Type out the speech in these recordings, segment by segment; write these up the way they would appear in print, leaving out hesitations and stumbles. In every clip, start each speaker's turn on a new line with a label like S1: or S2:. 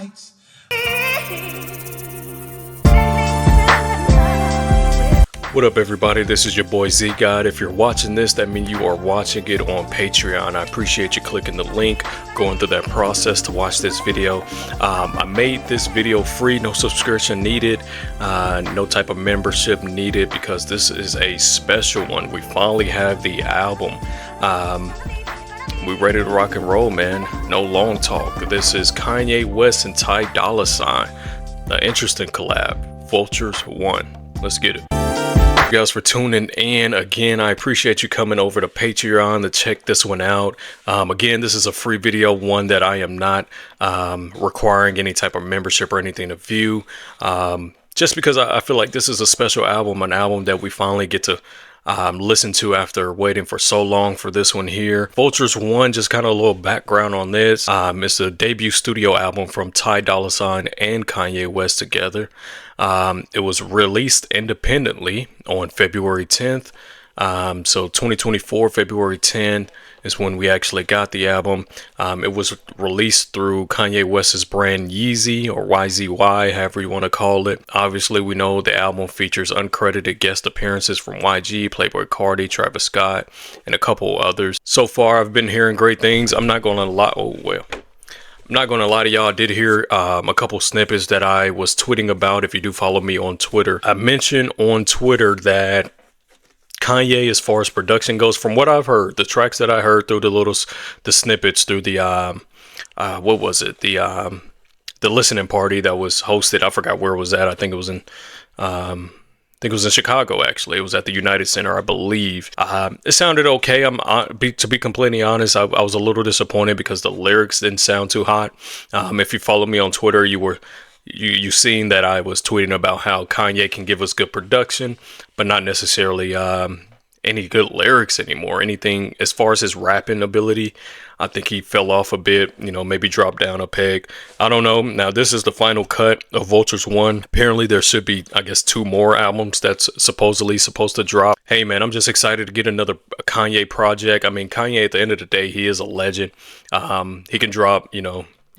S1: nights.
S2: What up, everybody? This is your boy Z God. If you're watching this, that means you are watching it on Patreon. I appreciate you clicking the link, going through that process to watch this video. I made this video free, no subscription needed, no type of membership needed, because this is a special one. We finally have the album. We ready to rock and roll, man. No long talk. This is Kanye West and Ty Dolla $ign. An interesting collab. Vultures 1. Let's get it. Thank you guys for tuning in. Again, I appreciate you coming over to Patreon to check this one out. Again, this is a free video, one that I am not requiring any type of membership or anything to view. Just because I feel like this is a special album, an album that we finally get to listen to after waiting for so long for this one here. Vultures 1, just kind of a little background on this. It's a debut studio album from Ty Dolla $ign and Kanye West together. It was released independently on February 10th. So 2024, February 10th is when we actually got the album. It was released through Kanye West's brand Yeezy, or YZY, however you want to call it. Obviously, we know the album features uncredited guest appearances from YG, Playboi Carti, Travis Scott, and a couple others. So far, I've been hearing great things. I'm not going to lie. I'm not going to lie to y'all. I did hear a couple snippets that I was tweeting about. If you do follow me on Twitter, I mentioned on Twitter that Kanye, as far as production goes, from what I've heard, the tracks that I heard through the snippets through the what was it, the listening party that was hosted, I forgot where it was at. I think it was in Chicago, actually. It was at the United Center, I believe. It sounded okay. To be completely honest, I was a little disappointed because the lyrics didn't sound too hot. If you follow me on Twitter, you seen that I was tweeting about how Kanye can give us good production, but not necessarily any good lyrics anymore. Anything as far as his rapping ability, I think he fell off a bit, maybe dropped down a peg. I don't know. Now, this is the final cut of Vultures 1. Apparently, there should be, I guess, 2 more albums that's supposedly supposed to drop. Hey, man, I'm just excited to get another Kanye project. I mean, Kanye, at the end of the day, he is a legend. He can drop,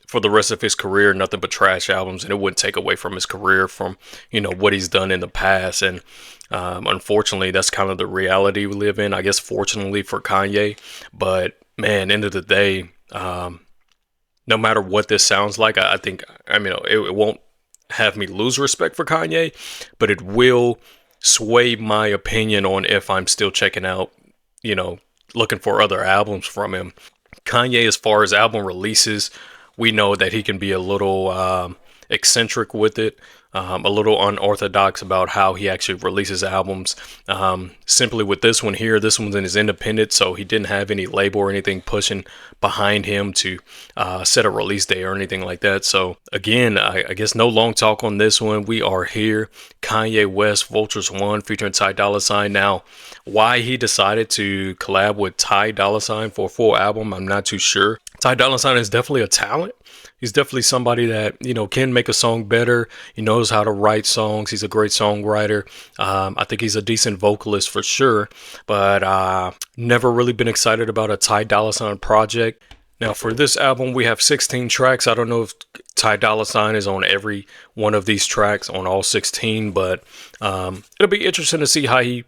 S2: for the rest of his career, nothing but trash albums, and it wouldn't take away from his career, from what he's done in the past. And unfortunately, that's kind of the reality we live in, I guess. Fortunately for Kanye, but man, end of the day, no matter what this sounds like, I think it won't have me lose respect for Kanye, but it will sway my opinion on if I'm still checking out, looking for other albums from him. Kanye, as far as album releases, we know that he can be a little eccentric with it, a little unorthodox about how he actually releases albums. Simply with this one here, this one's in his independent, so he didn't have any label or anything pushing behind him to set a release day or anything like that. So again, I guess no long talk on this one. We are here. Kanye West, Vultures 1, featuring Ty Dolla $ign. Now, why he decided to collab with Ty Dolla $ign for a full album, I'm not too sure. Ty Dolla $ign is definitely a talent. He's definitely somebody that, can make a song better. He knows how to write songs. He's a great songwriter. I think he's a decent vocalist for sure, but never really been excited about a Ty Dolla $ign project. Now, for this album, we have 16 tracks. I don't know if Ty Dolla $ign is on every one of these tracks, on all 16, but it'll be interesting to see how he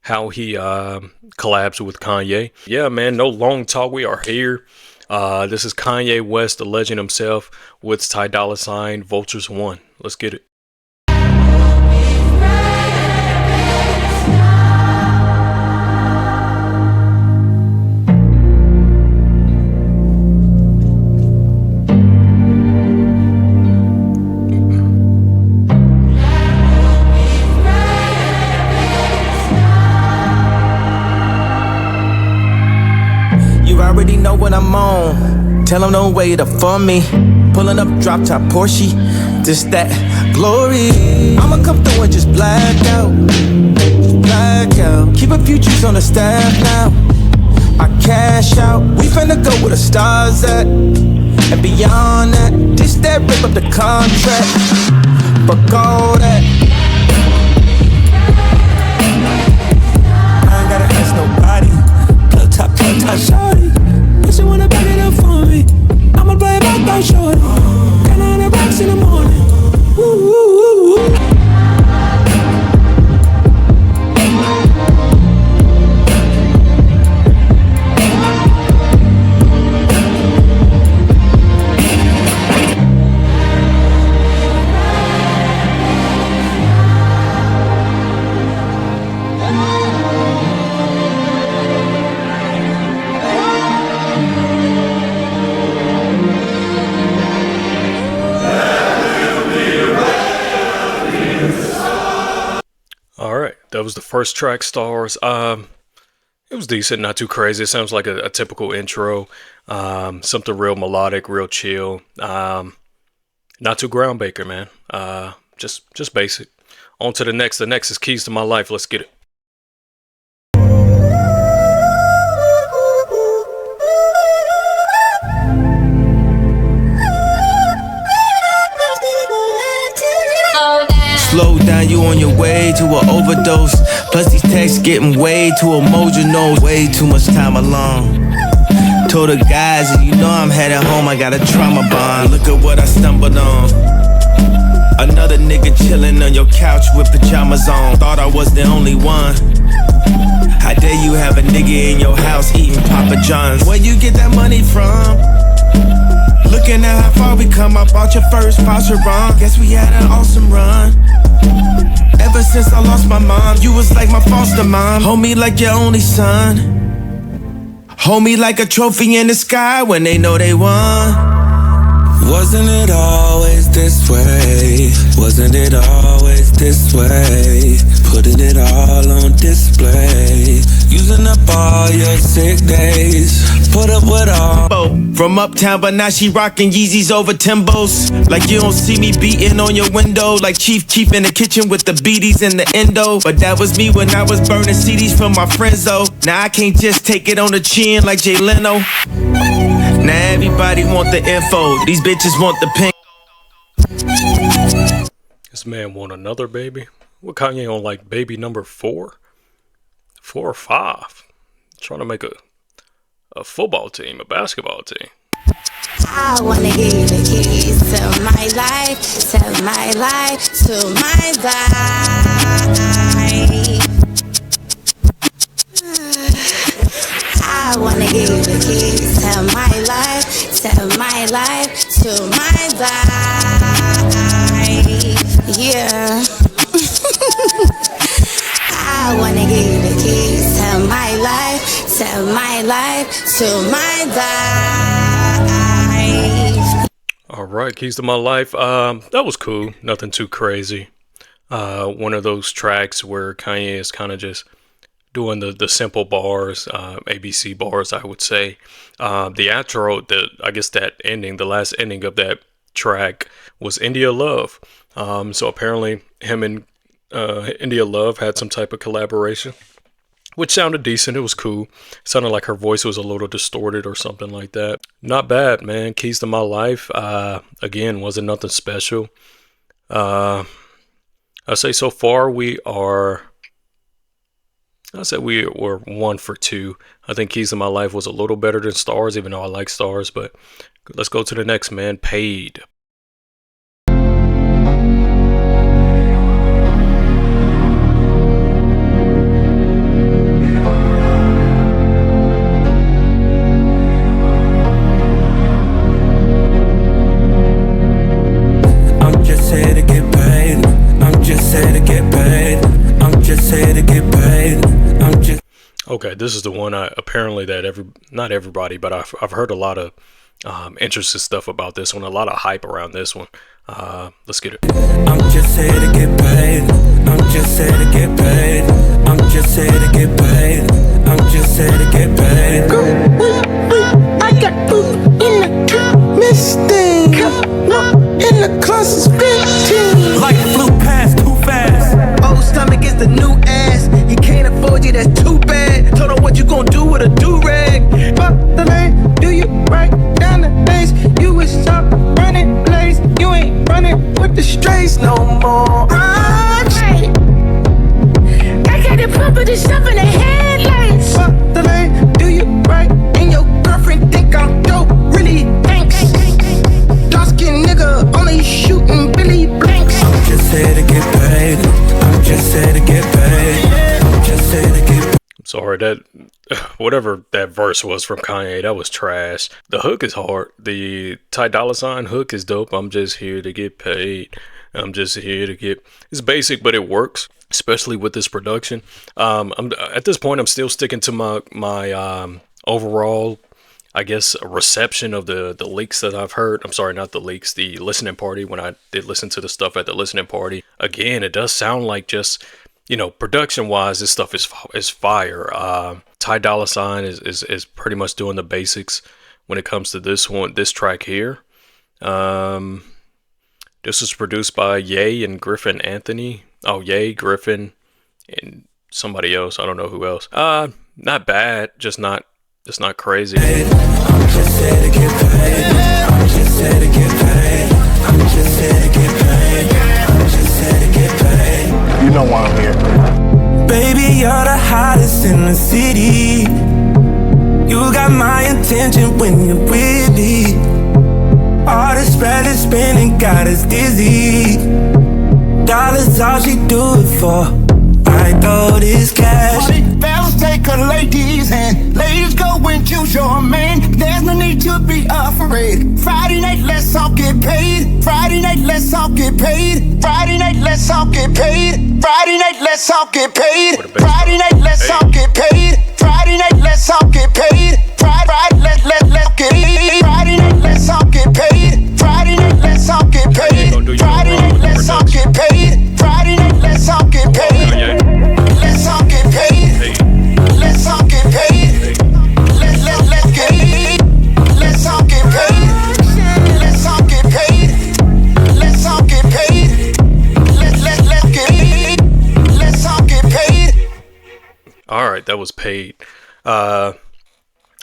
S2: collabs with Kanye. Yeah, man, no long talk. We are here. This is Kanye West, the legend himself, with Ty Dolla $ign, Vultures 1. Let's get it.
S3: Already know what I'm on. Tell them don't wait up for me. Pulling up drop top Porsche. This that glory. I'ma come through and just black out. Black out. Keep a few G's on the staff now. I cash out. We finna go where the stars at. And beyond that, this that rip up the contract. Fuck all that. I ain't gotta ask nobody. Plug top shorty. She wanna back it up for me. I'ma play about that shorty. Can I
S2: that was the first track, Stars. It was decent, not too crazy. It sounds like a typical intro. Something real melodic, real chill. Not too groundbreaker, man. Just basic. On to the next. The next is Keys to My Life. Let's get it.
S3: Slow down, you on your way to an overdose. Plus these texts getting way too emotional. Way too much time alone. Told the guys, and you know I'm headed home. I got a trauma bond. Look at what I stumbled on. Another nigga chilling on your couch with pajamas on. Thought I was the only one. How dare you have a nigga in your house eating Papa John's? Where you get that money from? Looking at how far we come, I bought your first Vacheron. Guess we had an awesome run. Ever since I lost my mom, you was like my foster mom. Hold me like your only son. Hold me like a trophy in the sky when they know they won.
S1: Wasn't it always this way? Wasn't it always this way? Putting it all on display. Using up all your sick days. Put up with all.
S3: From uptown, but now she rocking Yeezys over Timbos. Like you don't see me beating on your window. Like Chief Keef in the kitchen with the beaties and the endo. But that was me when I was burning CDs from my friends though. Now I can't just take it on the chin like Jay Leno. Now everybody want the info. These bitches want the pink.
S2: This man want another baby. What Kanye on, like baby number 4? 4 or 5? Trying to make a football team, a basketball team.
S4: I wanna give you the keys to my life, to my life, to my life. I wanna give you the keys to my life, to my life, to my life. Yeah. I wanna give you the keys to my life, to my life, to my life.
S2: All right, Keys to My Life. That was cool. Nothing too crazy. One of those tracks where Kanye is kind of just doing the simple bars, ABC bars, I would say. The outro, I guess that ending, the last ending of that track was India Love. So apparently him and India Love had some type of collaboration, which sounded decent. It was cool. It sounded like her voice was a little distorted or something like that. Not bad, man. Keys to My Life. Again, wasn't nothing special. I say so far we were 1 for 2. I think Keys to My Life was a little better than Stars, even though I like Stars. But let's go to the next, man. Paid. Okay, this is the one apparently that not everybody, but I've heard a lot of interesting stuff about this one, a lot of hype around this one. Let's get it.
S1: I'm just here to get paid. I'm just here to get paid. I'm just here to get paid. I'm just here to get paid.
S5: I got food in the cup, Mustang. In the closet's 15.
S1: Like flew past too fast.
S3: Old stomach is the new ass. He can't afford you, that's too bad. Told her what you gonna do with a do-rag.
S5: Fuck the lane, do you right down the lanes? You was up running lanes. You ain't running with the strays no more.
S4: Okay. I got the property stuff in the headlights.
S5: Fuck the lane, do you right? And your girlfriend think I'm dope, really thanks. Dark-skinned nigga only shooting Billy Blanks.
S1: I'm just here to get paid. I'm just here to get paid. I'm just here to get paid.
S2: Sorry, that whatever that verse was from Kanye, that was trash. The hook is hard. The Ty Dolla $ign hook is dope. I'm just here to get paid. I'm just here to get. It's basic, but it works, especially with this production. At this point, I'm still sticking to my overall, I guess, reception of the leaks that I've heard. I'm sorry, not the leaks, the listening party. When I did listen to the stuff at the listening party, again, it does sound like just you know, production wise, this stuff is fire. Ty Dolla $ign is pretty much doing the basics when it comes to this track here. This was produced by Ye and Griffin Anthony. Oh, Ye, Griffin, and somebody else. I don't know who else. Not bad, just not crazy.
S1: I'm just here to get paid. I'm just here to get paid. I'm just here to get paid. I'm just here to get paid.
S6: You know why I'm here.
S1: Baby, you're the hottest in the city. You got my attention when you're with me. All this bread is spinning got us dizzy. Dollars all she do it for. I throw this cash.
S5: Fellas take a lady's hand. Ladies go and choose your man. There's no need to be afraid. Friday night, let's all get paid. Friday night, let's all get paid. Friday night, let's all get paid. Friday night, let's all get paid. Friday night, let's all get paid. Friday night, let's all get paid. Friday, let's get paid. Friday night, let's all get paid. Friday night, let's all get paid. Friday night, let's all get paid. Friday night, let's all get paid. Let's all get paid. Let's all get paid. Let's get paid. Let's all get paid. Let's all get paid. Let's all get paid. Let's get paid. Let's all get paid.
S2: All right, that was Paid.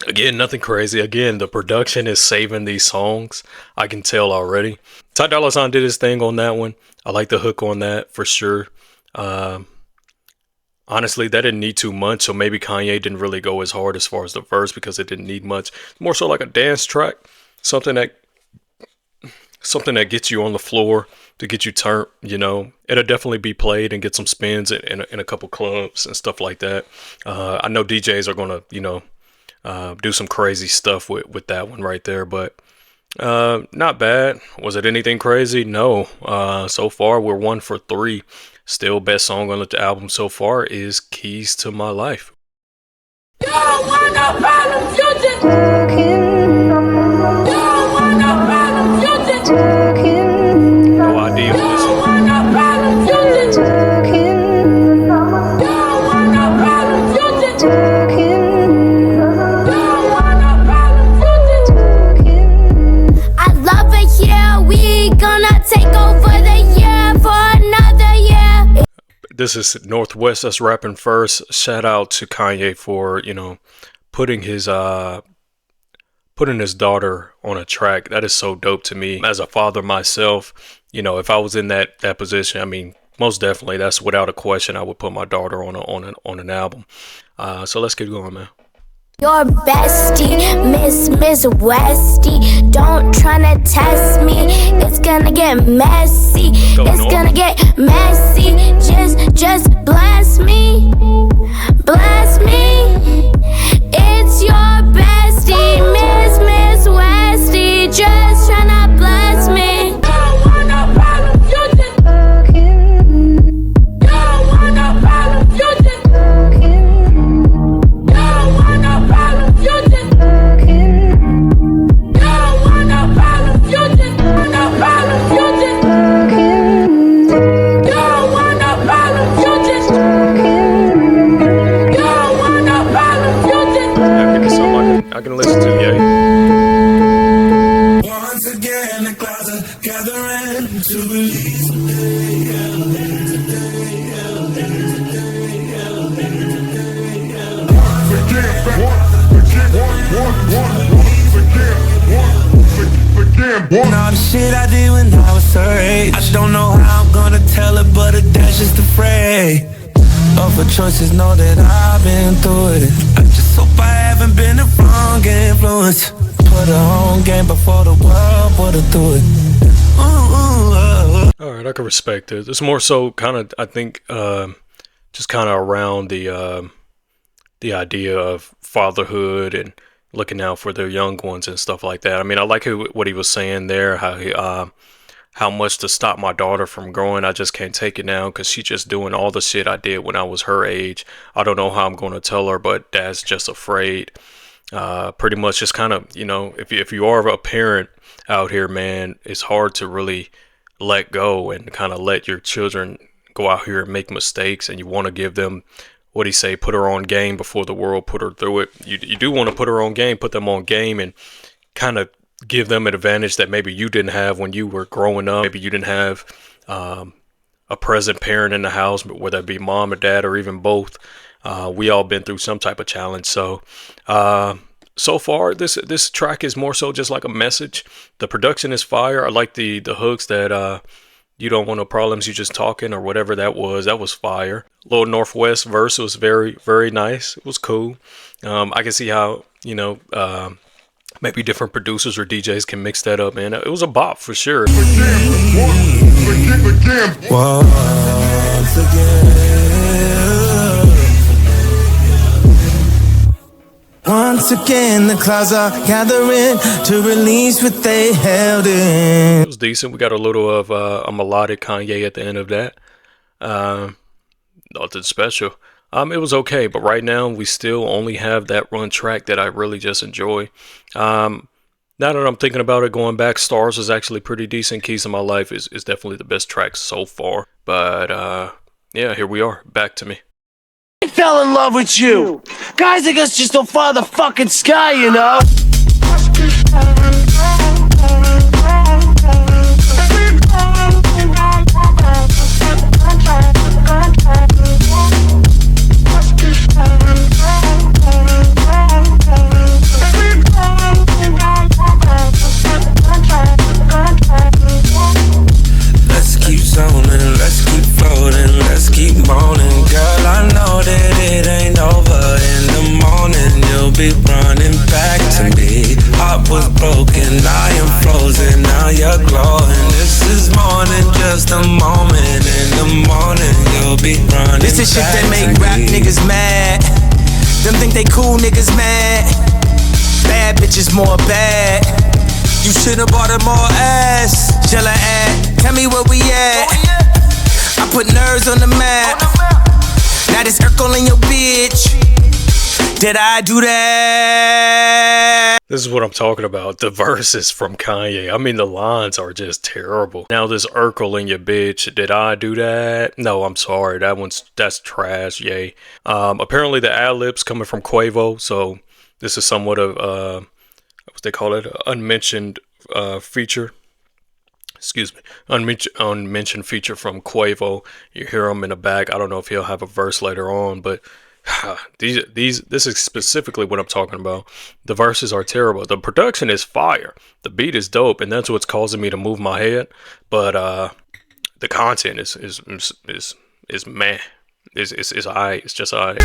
S2: Again, nothing crazy. Again, the production is saving these songs. I can tell already. Ty Dolla $ign did his thing on that one. I like the hook on that for sure. Honestly, that didn't need too much, so maybe Kanye didn't really go as hard as far as the verse because it didn't need much. More so like a dance track, something that gets you on the floor, to get you turned, you know. It'll definitely be played and get some spins in a couple clubs and stuff like that. I know DJs are gonna, you know, do some crazy stuff with that one right there, but not bad. Was it anything crazy? No. So far we're 1 for 3. Still, best song on the album so far is Keys to My Life.
S7: You don't want no problems, you just talking. You don't want no problems, you just talking.
S2: No idea what this
S7: You don't want no problems, you just talking. You don't want no problems, you just talking. You don't want no problems, you just talking.
S4: I love it, yeah. We gonna take over the year for another year.
S2: This is Northwest that's rapping first. Shout out to Kanye for, you know, putting his daughter on a track. That is so dope to me. As a father myself, you know, if I was in that position, I mean, most definitely, that's without a question, I would put my daughter on an album. So let's get going, man.
S4: Your bestie, Miss Westy. Don't tryna test me. It's gonna get messy. It's gonna get messy. Just bless me. Bless me. It's your bestie, Miss Westy. Just tryna bless me.
S7: You don't want no problems, you just talking. You don't want no problems, you just talking. You don't want no problems, you just talking. You don't want no problems, you just want no problems, you just talking. You don't want no problems, you just talking. You don't want no problems, you just
S2: That is something I can listen to, yeah.
S1: Once again, the clouds are gathering to release and all the shit I did when I was her age. I don't know how I'm gonna tell her, but a dash just afraid. Of her choices, know that I've been through it. I just hope I haven't been the wrong influence. Put her on game before the world put her through it.
S2: All right, I can respect it. It's more so kind of, I think, just kind of around the idea of fatherhood and looking out for their young ones and stuff like that. I mean, I like what he was saying there, how much to stop my daughter from growing. I just can't take it now because she's just doing all the shit I did when I was her age. I don't know how I'm going to tell her, but Dad's just afraid. Pretty much just kind of, you know, if you are a parent out here, man, it's hard to really let go and kind of let your children go out here and make mistakes, and you want to give them, what he say, put her on game before the world put her through it. You do want to put her on game, put them on game, and kind of give them an advantage that maybe you didn't have when you were growing up. Maybe you didn't have a present parent in the house, whether it be mom or dad or even both. We all been through some type of challenge. So so far this track is more so just like a message. The production is fire. I like the hooks that you don't want no problems, you just talking, or whatever that was fire. Little Northwest verse was very, very nice. It was cool. I can see how, you know, maybe different producers or DJs can mix that up, man. It was a bop for sure.
S3: Once again, the clouds are gathering to release what they held in.
S2: It was decent. We got a little of a melodic Kanye at the end of that. Nothing special. It was okay, but right now we still only have that one track that I really just enjoy. Now that I'm thinking about it, going back, Stars was actually pretty decent. Keys of My Life is definitely the best track so far. But yeah, here we are. Back to me.
S6: I fell in love with you. Guys like us just don't follow the fucking sky, you know?
S1: Let's keep zoning, let's keep floating, let's keep moaning. Girl, I know that it ain't over. In the morning, you'll be running back to me. Heart was broken, I am frozen, now you're glowing. This is more than just a moment. In the morning, you'll be running back to me.
S3: This is shit that make rap niggas mad. Them think they cool niggas mad. Bad bitches more bad. You should've bought her more ass. Jella at, tell me where we at. I put nerves on the map. Now this Urkel in your bitch. Did I do that?
S2: This is what I'm talking about. The verses from Kanye. I mean, the lines are just terrible. Now this Urkel in your bitch. Did I do that? No, I'm sorry. That's trash. Yay. Apparently the ad-libs coming from Quavo. So this is somewhat of what they call it, unmentioned feature. Excuse me, unmentioned feature from Quavo. You hear him in the back. I don't know if he'll have a verse later on, but this is specifically what I'm talking about. The verses are terrible. The production is fire. The beat is dope, and that's what's causing me to move my head. But the content is meh. It's alright. It's just alright.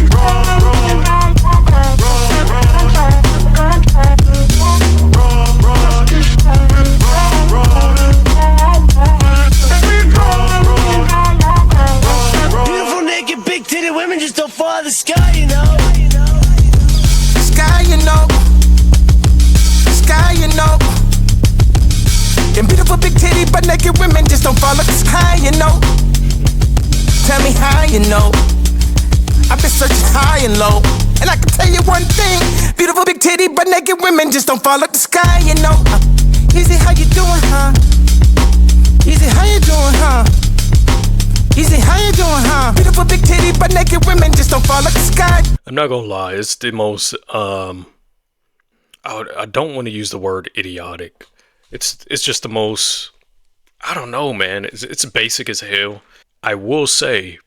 S6: Beautiful naked big titted women just don't follow the sky, you know?
S3: Sky, you know. Sky, you know. Them beautiful big titty but naked women just don't follow the sky, you know. Tell me how you know. I've been searching high and low, and I can tell you one thing. Beautiful big titty but naked women just don't follow the sky, you know. Easy, how you doing, huh? Easy, how you doing, huh? Easy, how you doing, huh? Beautiful big titty but naked women just don't follow the sky.
S2: I'm not gonna lie, it's the most I don't want to use the word idiotic. It's just the most, I don't know, man. It's basic as hell. I will say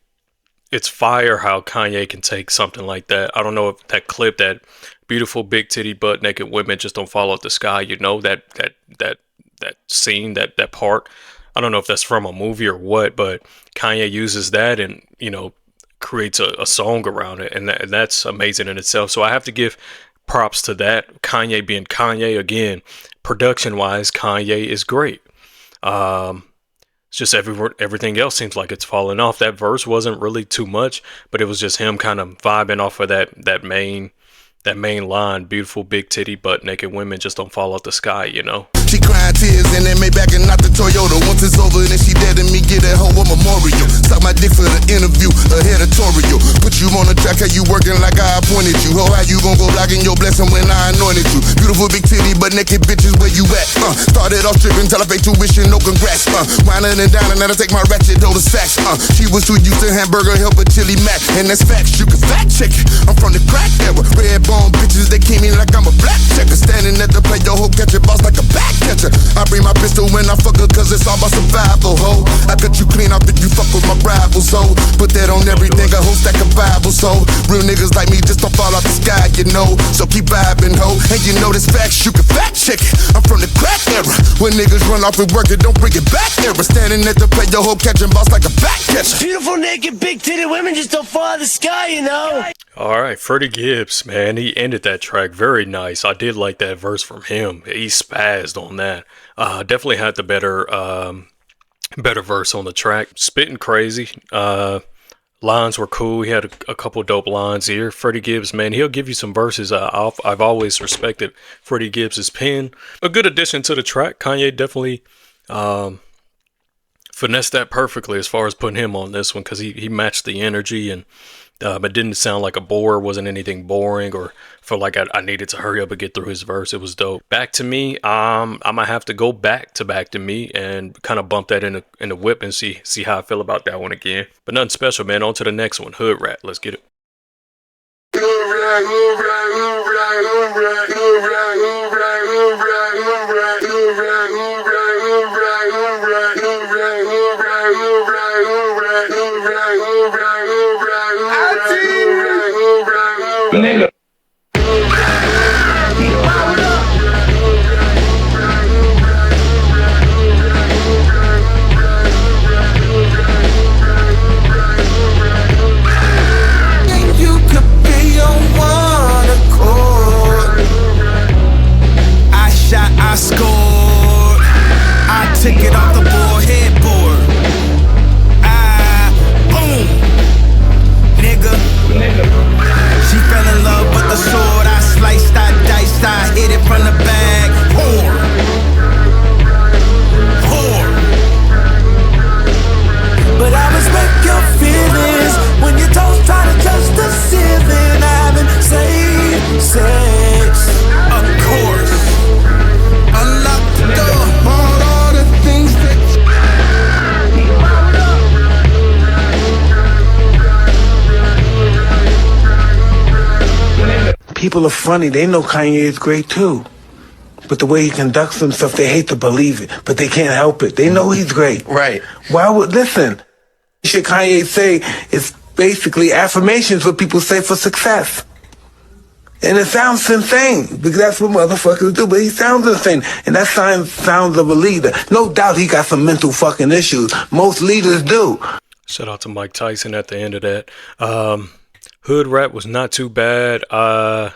S2: it's fire how Kanye can take something like that. I don't know if that clip, that beautiful big titty butt naked women just don't fall out the sky, you know, that scene, that part. I don't know if that's from a movie or what, but Kanye uses that and, you know, creates a song around it, and that's amazing in itself. So I have to give props to that. Kanye being Kanye again, production wise, Kanye is great. It's just everything else seems like it's falling off. That verse wasn't really too much, but it was just him kind of vibing off of that main line. Beautiful big titty butt naked women just don't fall out the sky, you know.
S5: She crying tears and then Maybach and not the Toyota. Once it's over, then she dead and me get at home a memorial. Suck my dick for the interview, a editorial. Put you on the track, how you working like I appointed you? How you gon' go blocking your blessing when I anointed you? Beautiful big titty, but naked bitches, where you at? Started off tripping till I paid tuition, no congrats. Whining and dining, now I take my ratchet, though the stacks. She was too used to hamburger, help a chili mac, and that's facts. You can fact check it. I'm from the crack era. Red bone bitches, they came in like I'm a black checker. Standing at the plate, the whole catcher boss like a back catcher. I bring my pistol when I fuck her, cause it's all about survival, ho. I cut you clean off if you fuck with my rivals, so put that on everything, a whole stack of Bible, so real niggas like me just don't fall out the sky, you know. So keep vibing, ho. And you know this facts, you can fact check it. I'm from the crack era. When niggas run off and work it, don't bring it back era. Standing at the plate, the whole catching boss like a back catcher.
S6: Beautiful, naked, big titted women just don't fall out of the sky, you know.
S2: All right, Freddie Gibbs, man, he ended that track very nice. I did like that verse from him. He spazzed on that. Definitely had the better verse on the track. Spitting crazy. Lines were cool. He had a couple dope lines here. Freddie Gibbs, man, he'll give you some verses. I've always respected Freddie Gibbs' pen. A good addition to the track. Kanye definitely finessed that perfectly as far as putting him on this one, because he matched the energy, and it didn't sound like a bore. Wasn't anything boring or felt like I needed to hurry up and get through his verse. It was dope. Back to Me, I might have to go back to Me and kind of bump that in the whip and see how I feel about that one again. But nothing special, man. On to the next one. Hood Rat. Let's get it.
S5: Nigga.
S3: You could be on one accord. I shot, I scored. I took it off the ball headboard. Boom, nigga. She fell in love with the sword. I sliced, I diced, I hit it from the bag. Whore. But I respect your feelings when your toes try to touch the ceiling. I've been safe sex, of course. Unlock the door, bought all the things that people are funny. They know Kanye is great too. But the way he conducts himself, they hate to believe it, but they can't help it. They know he's great. Right. Why would, listen, shit Kanye say is basically affirmations what people say for success. And it sounds insane, because that's what motherfuckers do, but he sounds insane. And that sounds of a leader. No doubt he got some mental fucking issues. Most leaders do.
S2: Shout out to Mike Tyson at the end of that. Hood Rat was not too bad. I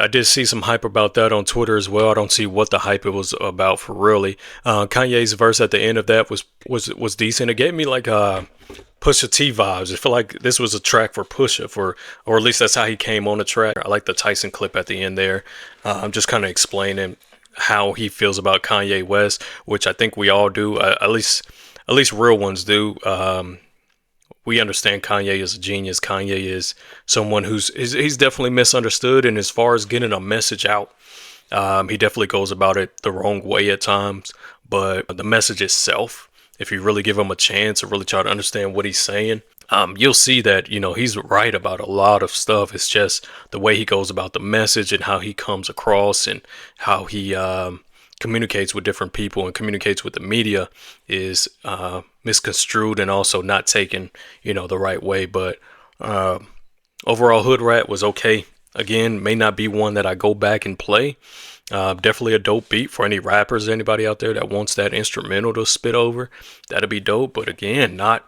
S2: did see some hype about that on Twitter as well. I don't see what the hype it was about for really. Kanye's verse at the end of that was decent. It gave me like Pusha T vibes. I feel like this was a track for Pusha, or at least that's how he came on the track. I like the Tyson clip at the end there. I'm just kind of explaining how he feels about Kanye West, which I think we all do. At least real ones do. We understand Kanye is a genius. Kanye is someone he's definitely misunderstood. And as far as getting a message out, he definitely goes about it the wrong way at times. But the message itself, if you really give him a chance or really try to understand what he's saying, you'll see that, he's right about a lot of stuff. It's just the way he goes about the message and how he comes across and how he communicates with different people and communicates with the media is misconstrued and also not taken, the right way. But overall, Hood Rat was okay. Again, may not be one that I go back and play. Definitely a dope beat for any rappers, anybody out there that wants that instrumental to spit over. That'd be dope. But again, not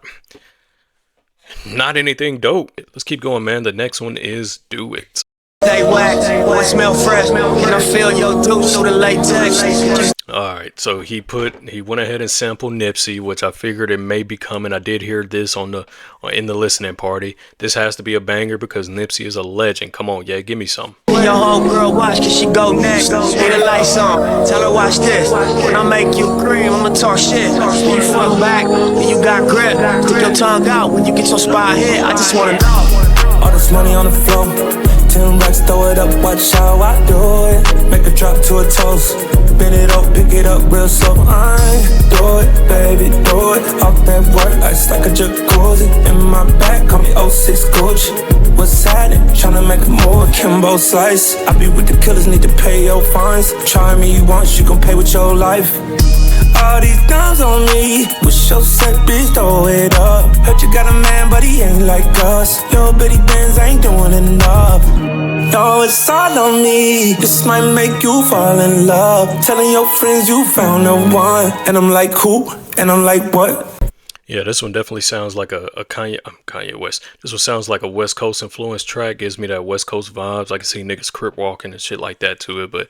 S2: anything dope. Let's keep going, man. The next one is Do It.
S3: Stay whack, boy, smell fresh. Can I feel your deuce through the latex?
S2: Alright, so he went ahead and sampled Nipsey, which I figured it may be coming. I did hear this in the listening party. This has to be a banger because Nipsey is a legend. Come on, yeah, give me some.
S3: Your homegirl watch, cause she go next. Need the lights on, tell her watch this. When I make you cream, I'ma talk shit. When you fuck back, and you got grip. Stick your tongue out when you get your spot hit. I just wanna know.
S1: All this money on the floor, 10 racks, throw it up, watch how I do it. Make it drop to a toast, bend it up, pick it up real slow. I do it, baby, do it. Off that work, ice like a jacuzzi. In my back, call me 06 Gucci. What's happening? Tryna make a move, Kimbo Slice. I be with the killers, need to pay your fines. Try me once, you gon' pay with your life. All these dimes on me, wish your set bitch throw it up. Heard you got a man, but he ain't like us. Your bitty bands ain't doing enough. No, it's all on me. This might make you fall in love. Telling your friends you found the one. And I'm like, who? And I'm like, what?
S2: Yeah, this one definitely sounds like a Kanye West. This one sounds like a West Coast influence track. Gives me that West Coast vibes. I can see niggas crip walking and shit like that to it, but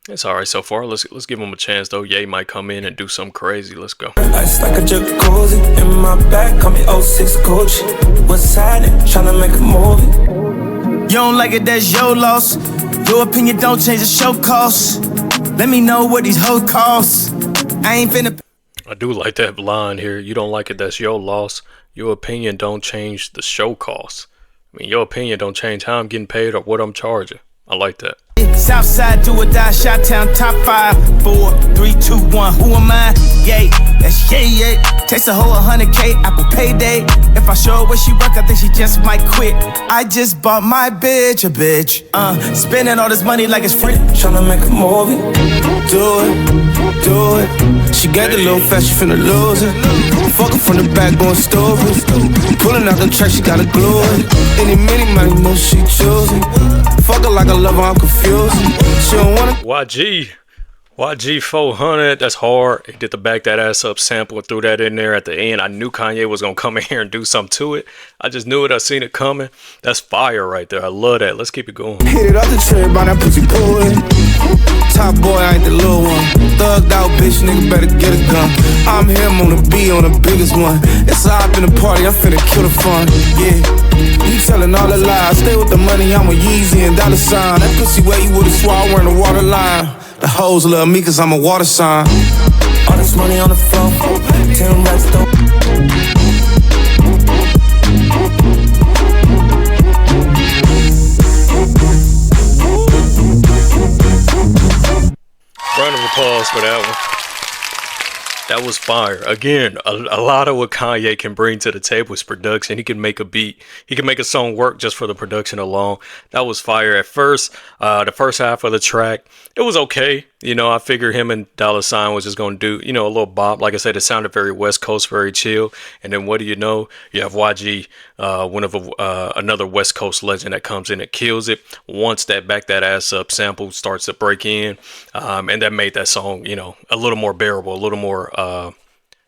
S2: it's alright so far. Let's give him a chance though. Ye might come in and do something crazy. Let's go.
S1: Ice like a jacuzzi in my back, call me 06 Gucci. What's happening? Tryna make a movie.
S3: You don't like it, that's your loss. Your opinion don't change the show costs. Let me know what these hoes cost. I ain't finna.
S2: I do like that line here. You don't like it, that's your loss. Your opinion don't change the show costs. I mean, your opinion don't change how I'm getting paid or what I'm charging. I like that.
S3: Southside, do or die, Shot Town, top 5, 4, 3, 2, 1. Who am I? Yay, that's yay. Takes a whole 100K, Apple payday. If I show her where she work, I think she just might quit. I just bought my bitch a bitch. Spending all this money like it's free.
S1: Tryna make a movie. Do it. She got the little fast, she finna lose it. Fuck her from the back, going stupid. Pulling out the track, she gotta glue it. Any minute, money, know she choosing. Fuck her like a lover, I'm confused. She don't wanna.
S2: YG 400, that's hard. He did the back that ass up sample and threw that in there at the end. I knew Kanye was gonna come in here and do something to it. I just knew it. I seen it coming. That's fire right there. I love that. Let's keep it going.
S5: Hit it off the tree, by that pussy pulling. Top boy, I ain't the little one. Thugged out, bitch, nigga better get a gun. I'm him on the B on the biggest one. It's a hop in the party, I'm finna kill the fun. Yeah, you telling all the lies. Stay with the money, I'm a Yeezy and dollar sign. That pussy where you would've swallowed wearing a water line. The hoes love me cause I'm a water sign.
S1: All this money on the floor, 10 racks, though.
S2: Round of applause for that one. That was fire. Again, a lot of what Kanye can bring to the table is production. He can make a beat. He can make a song work just for the production alone. That was fire. At first, the first half of the track, it was okay. You know, I figured him and Dollar Sign was just going to do, you know, a little bop. Like I said, it sounded very West Coast, very chill. And then what do you know? You have YG, another West Coast legend that comes in and kills it. Once that Back That Ass Up sample starts to break in, and that made that song, you know, a little more bearable, a little more,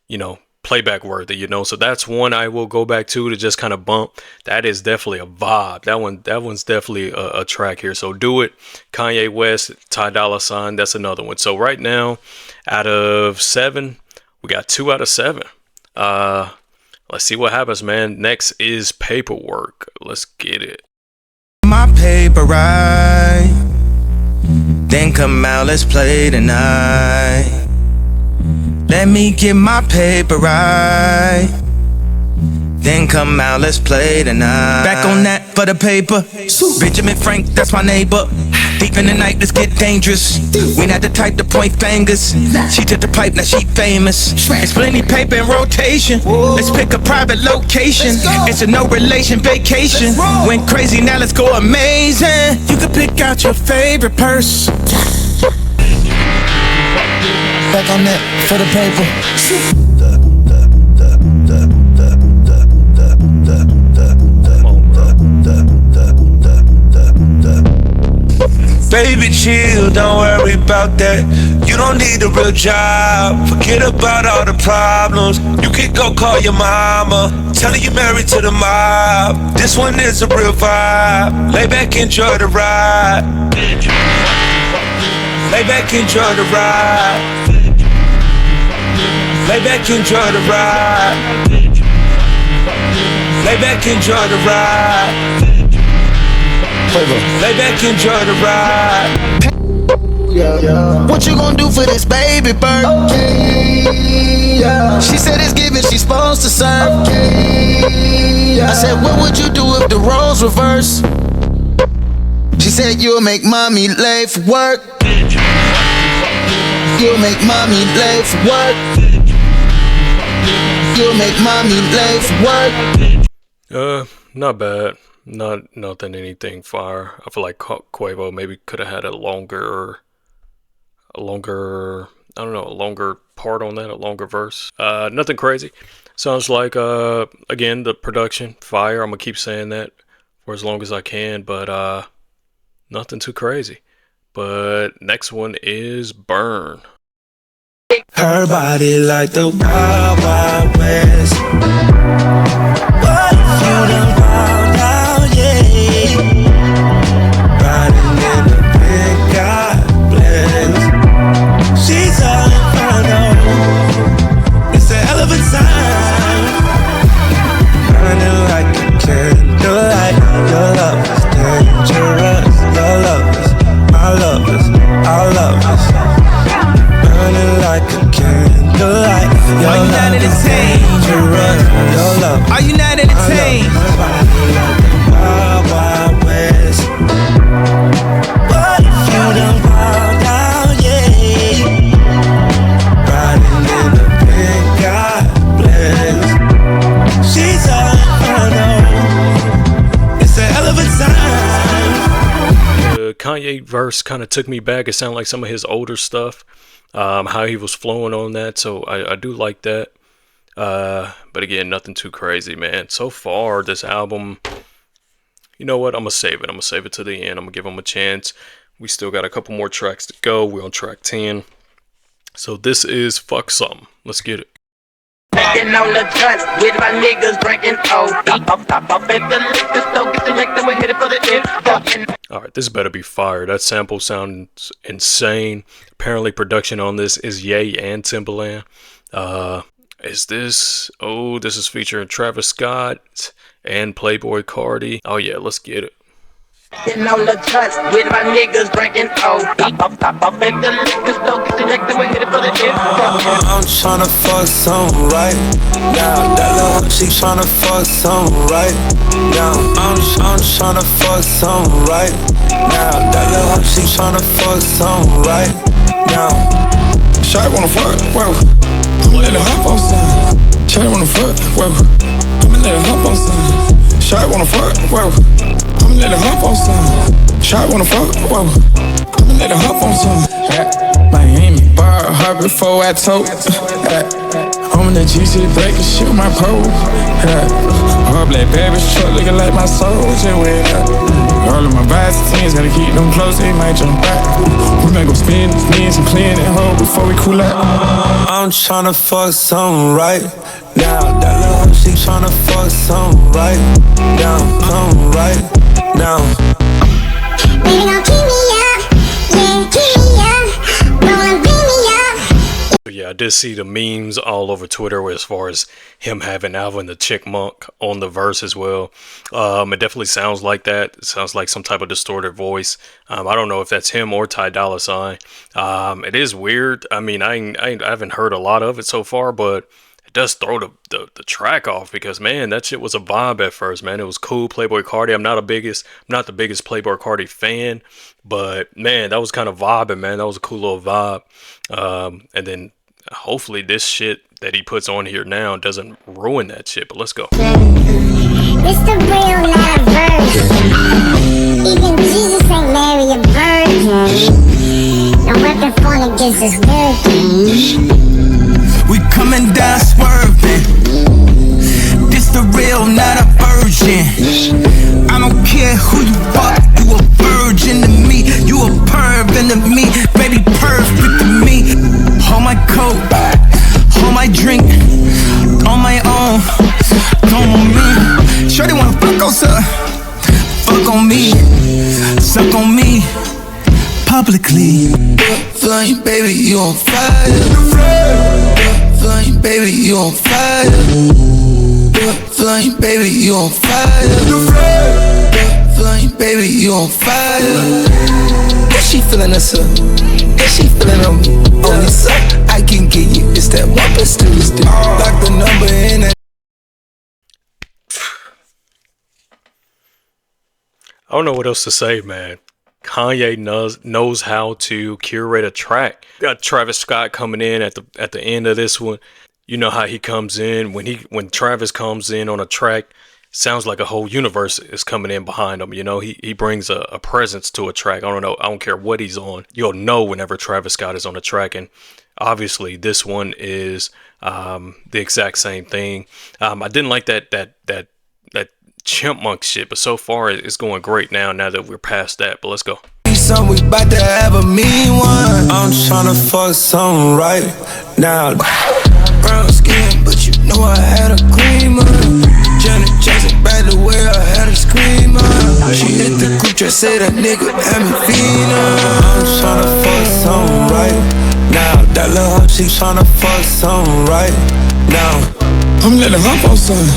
S2: you know, playback worthy, you know. So that's one I will go back to just kind of bump. That is definitely a vibe. That one's definitely a track here. So Do It, Kanye West, Ty Dolla $ign, that's another one. So right now, out of 7, we got 2 out of 7. Let's see what happens, man. Next is Paperwork. Let's get it.
S3: My paper right, then come out, let's play tonight. Let me get my paper right, then come out, let's play tonight. Back on that for the paper. Benjamin Frank, that's my neighbor. Deep in the night, let's get dangerous. We not the type to point fingers. She took the pipe, now she famous. It's plenty paper in rotation. Let's pick a private location. It's a no relation vacation. Went crazy, now let's go amazing. You can pick out your favorite purse. Back on that for the paper.
S1: Baby, chill, don't worry about that. You don't need a real job. Forget about all the problems. You can go call your mama, tell her you're married to the mob. This one is a real vibe. Lay back, enjoy the ride. Lay back, enjoy the ride. Lay back, enjoy the ride. Lay back, enjoy the ride. Lay back, enjoy the ride.
S3: What you gonna do for this baby bird? She said it's given, she's supposed to serve. I said, what would you do if the roles reverse? She said, you'll make mommy late for work. You'll make mommy late for work. You'll make mommy late for work.
S2: Not bad. Nothing anything fire. I feel like Quavo maybe could have had a longer part on that, a longer verse. Nothing crazy. Sounds like again, the production fire. I'm gonna keep saying that for as long as I can, but nothing too crazy. But next one is Burn.
S1: Her body like the Wild Wild West. What if you done found out, yeah? Riding in a big God bless. She's all inferno. It's a hell of a time. Burning like a candlelight. Your love is dangerous. Your love is my love is our love is. Burning like a candlelight. Your
S3: Are you not entertained?
S1: Your love.
S3: Are you not entertained?
S1: Wild Wild West. What if you done found out, yeah? Riding in a big God bless. She's all inferno. It's a hell of a time.
S2: The Kanye verse kind of took me back. It sounded like some of his older stuff. How he was flowing on that, so I do like that. But again, nothing too crazy, man. So far, this album, you know what? I'm gonna save it. I'm gonna save it to the end. I'm gonna give him a chance. We still got a couple more tracks to go. We're on track 10. So this is Fuck Something. Let's get it.
S8: Drinking on the trust with my niggas drinking. Oh, up at the liquor store, get the liquor, we hit it for the end.
S2: Alright, this better be fire. That sample sounds insane. Apparently production on this is Ye and Timbaland. Is this... Oh, this is featuring Travis Scott and Playboy Cardi. Oh yeah, let's get it.
S8: Drinking on the trust with my niggas drinking. Oh, up at the liquor store, get the liquor, we hit it for the end.
S1: I'm tryna fuck something right now. That little she tryna fuck something right now. I'm tryna fuck something right now. That little she tryna fuck something right now.
S9: Shawty wanna fuck, whoa. I'ma let her hop on something. Shawty wanna fuck, whoa. I'ma let her hop on something. Shawty wanna fuck, whoa. I'ma let her hop on something. Shawty wanna fuck, whoa. I'ma let her hop on something. Miami, bar her before I told. I'm in the GC breaking shit with my pole. All black baby's truck looking like my soldier with all of my vibes and teens, gotta keep them close, they might jump back. We might go spin these knees and clean that hole before we cool out.
S1: I'm tryna fuck something right now. That little she tryna fuck something right now. Something right now.
S4: Baby, don't keep me up, yeah, keep me up, don't beat me up.
S2: Yeah, I did see the memes all over Twitter as far as him having Alvin the Chickmunk on the verse as well. It definitely sounds like that. It sounds like some type of distorted voice. I don't know if that's him or Ty Dolla $ign. It is weird. I mean, I haven't heard a lot of it so far, but it does throw the track off because, man, that shit was a vibe at first, man. It was cool. Playboy Cardi. I'm not the biggest Playboy Cardi fan, but man, that was kind of vibing, man. That was a cool little vibe. And then hopefully this shit that he puts on here now doesn't ruin that shit. But let's go.
S4: It's the real, not a virgin. Even Jesus ain't marry a virgin. No weapon formed against us working.
S3: We coming down swerving. This the real, not a virgin. I don't care who you are, you a virgin to me. You a perv into me, baby, perfect to me. my drink, on my own, come on me. Shorty wanna fuck on sir, fuck on me, suck on me, publicly.
S9: Flame, baby, you on fire. Flame, baby, you on fire. Flame, baby, you on fire. Flame, baby, you on fire. Is she feeling us up? Is she feeling on me? Only so I can get you. It's that 1 + 2 is the lock the number in that.
S2: I don't know what else to say, man. Kanye knows how to curate a track. Got Travis Scott coming in at the end of this one. You know how he comes in when Travis comes in on a track, sounds like a whole universe is coming in behind him. You know, he brings a presence to a track. I don't care what he's on. You'll know whenever Travis Scott is on a track, and obviously this one is the exact same thing. I didn't like that chipmunk shit, but so far it's going great now that we're past that. But let's go.
S3: So we bout to have a mean one.
S1: I'm tryna fuck something right now.
S3: Brown skin, but you know I had a creamer. Janet Jackson, by the way, I had a screamer. She hit the group chat, say that nigga had me feeling.
S1: I'm tryna fuck something right now. That little hoe, she tryna fuck something right now.
S9: I'ma let her hop on something.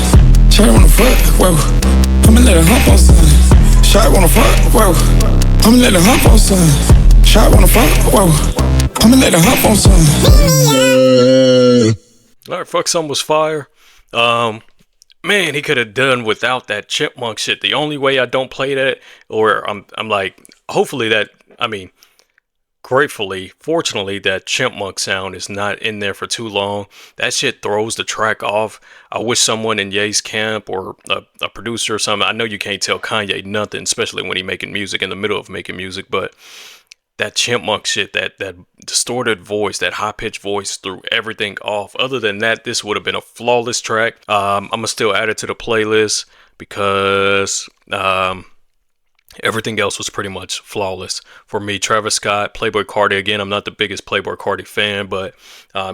S9: Shawty wanna fuck, whoa. I'ma let her hop on something. Shawty wanna fuck, whoa. I'ma let her hop on something. Shawty wanna fuck, whoa. I'ma let her hop on something.
S2: Alright, fuck something was fire. Man, he could have done without that chipmunk shit. The only way I don't play that, or I'm like, hopefully that, I mean, gratefully, fortunately, that chipmunk sound is not in there for too long. That shit throws the track off. I wish someone in Ye's camp or a producer or something. I know you can't tell Kanye nothing, especially when he's making music, in the middle of making music, but that chipmunk shit, that distorted voice, that high-pitched voice threw everything off. Other than that, this would have been a flawless track. I'm going to still add it to the playlist because everything else was pretty much flawless for me. Travis Scott, Playboi Carti. Again, I'm not the biggest Playboi Carti fan, but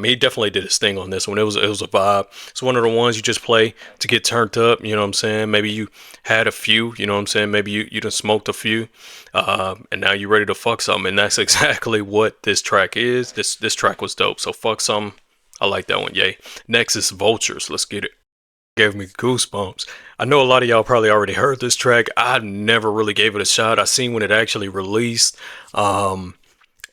S2: he definitely did his thing on this one. It was a vibe. It's one of the ones you just play to get turned up. You know what I'm saying? Maybe you had a few. You know what I'm saying? Maybe you done smoked a few, and now you're ready to fuck something. And that's exactly what this track is. This track was dope. So fuck something. I like that one. Yay. Next is Vultures. Let's get it. Gave me goosebumps. I know a lot of y'all probably already heard this track. I never really gave it a shot. I seen when it actually released, and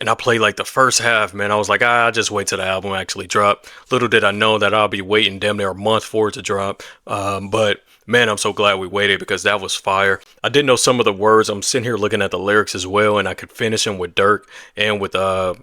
S2: I played like the first half, man. I was like, I'll just wait till the album actually drop. Little did I know that I'll be waiting damn near a month for it to drop. But man, I'm so glad we waited because that was fire. I didn't know some of the words. I'm sitting here looking at the lyrics as well, and I could finish them with Dirk and with the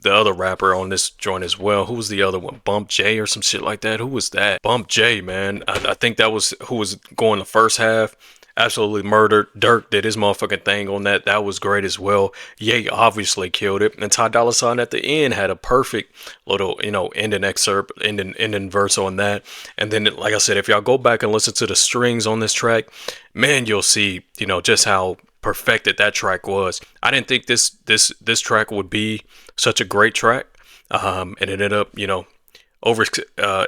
S2: other rapper on this joint as well. Who was the other one? Bump J or some shit like that? Who was that? Bump J, man. I think that was who was going the first half. Absolutely murdered. Dirk did his motherfucking thing on that. That was great as well. Ye obviously killed it. And Ty Dolla $ign at the end had a perfect little, ending excerpt, ending verse on that. And then, like I said, if y'all go back and listen to the strings on this track, man, you'll see, just how perfected that track was. I didn't think this track would be such a great track, and it ended up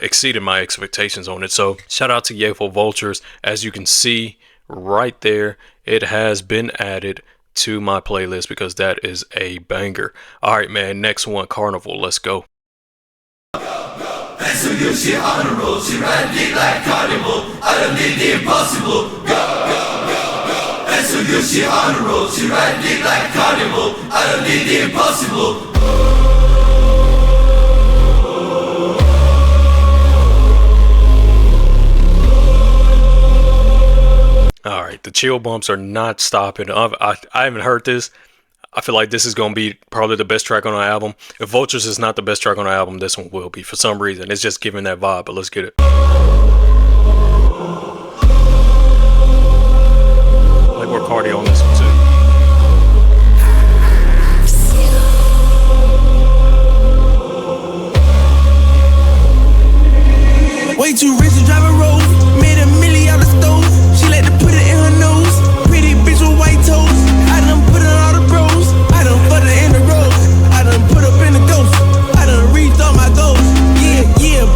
S2: exceeded my expectations on it. So shout out to Ye for Vultures. As you can see right there, it has been added to my playlist because that is a banger. All right, man, next one, Carnival. Let's go.
S10: And so you, she on the road, she riding dick like Carnival. I done did the impossible. Go, go, go, go. And so you, she on the road, she riding dick like Carnival. I done did the impossible.
S2: All right, the chill bumps are not stopping. I haven't heard this. I feel like this is going to be probably the best track on our album. If Vultures is not the best track on our album, this one will be. For some reason, it's just giving that vibe, but let's get it. Like we're Cardi on this one too.
S3: Way too rich to drive a Rolls. Made $1 million out of stove. She let to put it in her nose. Pretty bitch with white toes. I done put it on all the bros. I done put it in the road. I done put up in the ghost. I done reached all my goals. Yeah,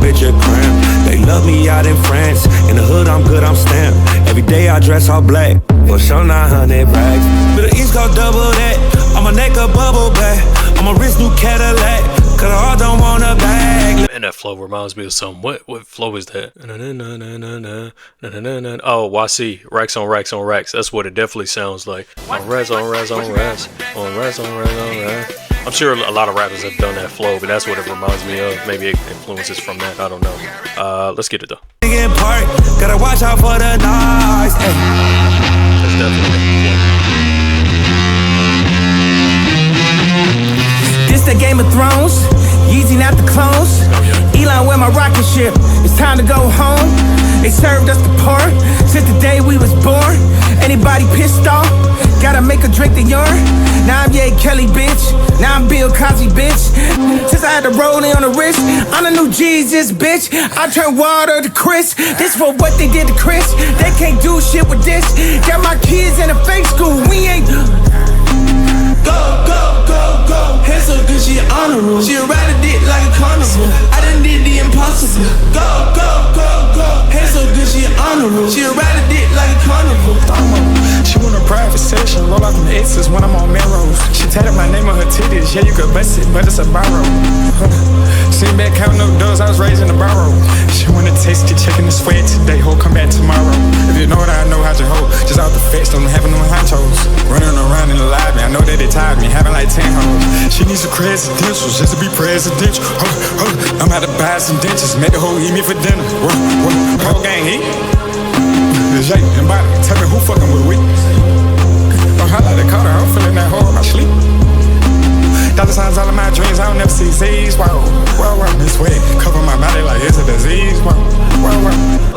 S1: bitch a cramp. They love me out in France. In the hood, I'm good, I'm stamped. Every day I dress all black. For sure 900 rags. But the East Coast double that. On my neck a bubble back. On my wrist new Cadillac. Cause I all don't want a bag.
S2: And that flow reminds me of something. What flow is that? Oh, YC. Racks on racks on racks. That's what it definitely sounds like. On racks on racks on racks. On racks on racks on racks. I'm sure a lot of rappers have done that flow, but that's what it reminds me of. Maybe it influences from that. I don't know. Let's get it though.
S1: Gotta watch out for the noise.
S2: That's definitely
S3: This the Game of Thrones, Yeezy not the clones. Elon with my rocket ship, it's time to go home. They served us the part since the day we was born. Anybody pissed off? Gotta make a drink the urine. Now I'm Ye Kelly, bitch. Now I'm Bill Cosby, bitch. Since I had to roll in on the wrist, I'm the new Jesus, bitch. I turn water to Chris. This for what they did to Chris. They can't do shit with this. Got my kids in a fake school. We ain't.
S11: Go, go, go, go. Hands so good, she honorable. She ride a dick like a carnival. I done did the impossible. Go, go, go, go. Hands so good, she honorable. She ride a dick like a carnival.
S9: She want a private session, roll out them X's when I'm on Melrose. She tatted my name on her titties, yeah, you could bust it, but it's a borrow. Sitting back counting up doors, I was raised in a barrow. She wanna taste it, checking the sweat today, ho, come back tomorrow. If you know what I know, how to hold, just out the fence, don't having no honchos. Running around in the lobby, I know that they tired me, having like 10 hoes. She needs some credentials just to be presidential. I'm about to buy some dentures, make the hoe eat me for dinner. Whole gang eat. Jay and Bobby, tell me who fucking with we. Oh, I like the Carter, I'm feeling that hole in my sleep. Dollar signs all of my dreams, I don't never see Z's. Wow, wow, wow, this way, cover my body like it's a disease. Wow, wow, wow.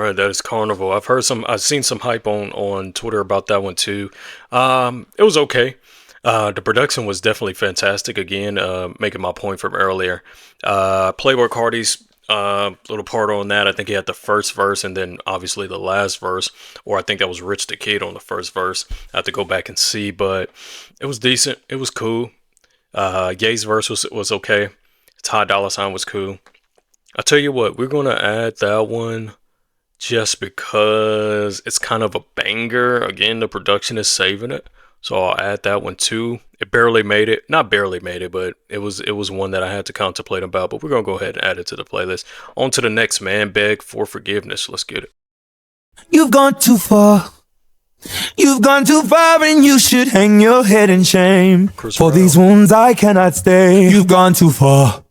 S2: That is Carnival. I've seen some hype on Twitter about that one too. It was okay. The production was definitely fantastic. Again, making my point from earlier. Playboy Cardi's little part on that. I think he had the first verse and then obviously the last verse, or I think that was Rich the Kid on the first verse. I have to go back and see, but it was decent. It was cool. Ye's verse was okay. Ty Dolla $ign was cool. I tell you what, we're gonna add that one just because it's kind of a banger. Again, the production is saving it, so I'll add that one too. It barely made it, not barely made it, but it was one that I had to contemplate about. But we're gonna go ahead and add it to the playlist. On to the next, man. Beg for Forgiveness. Let's get it.
S3: You've gone too far. You've gone too far, and you should hang your head in shame. For these wounds I cannot stay. You've gone too far.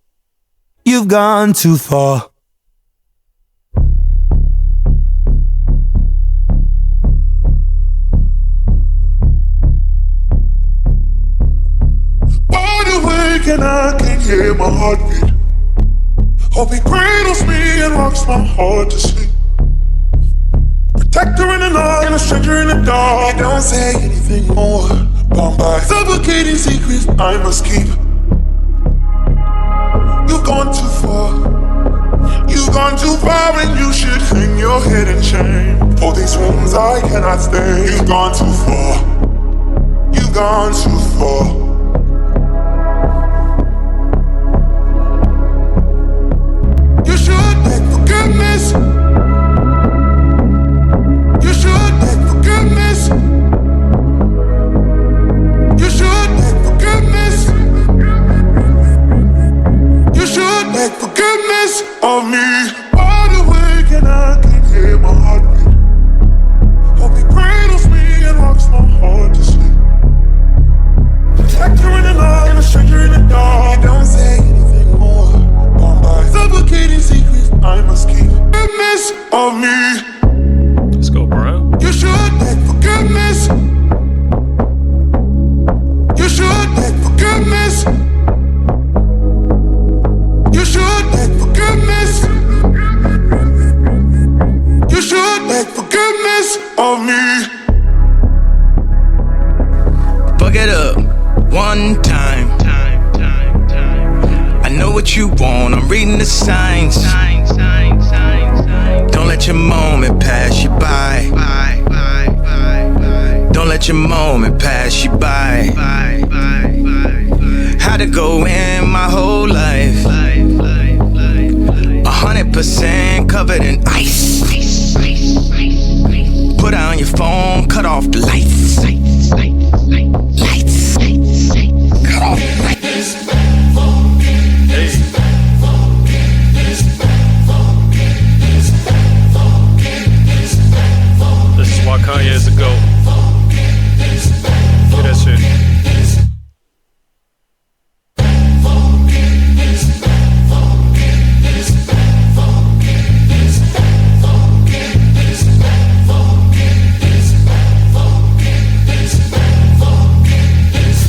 S3: You've gone too far.
S12: And I can't hear my heartbeat. Hope he cradles me and rocks my heart to sleep. Protector in the night and a stranger in the dark. Don't say anything more. Bound by suffocating secrets I must keep. You've gone too far. You've gone too far, and you should hang your head in shame. For these wounds I cannot stay. You've gone too far. You've gone too far. You should beg forgiveness. You should beg forgiveness. You should beg forgiveness. You should beg forgiveness of me. Wide awake and I can hear my heartbeat. Hope he cradles me and rocks my heart to sleep. Protector in the night and a stranger in the dark. Don't say anything more. Bound by suffocating secrets I must keep. Forgiveness of me.
S2: Let's go, bro.
S12: You should beg forgiveness. You should beg forgiveness. You should beg forgiveness.
S3: signs. Don't let your moment pass you by. Don't let your moment pass you by. Had to go in my whole life 100% covered in ice. Put down your phone, cut off the lights. Cut off the lights.
S2: This is why Kanye is a GOAT. Hear that shit.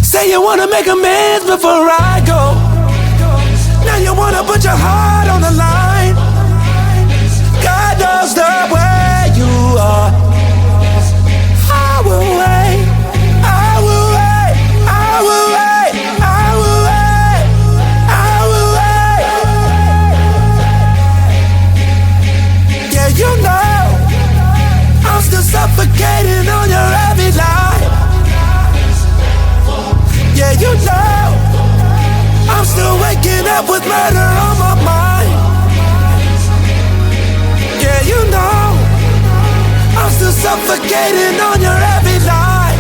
S3: Say you wanna make amends before I go. Now you wanna put your heart on the line. God knows the way you are. I will wait, I will wait, I will wait, I will wait, I will wait. Yeah, you know I'm still suffocating on your every lie. Yeah, you know I'm still waking up with murder on my mind. Yeah, you know I'm still suffocating on your every lie.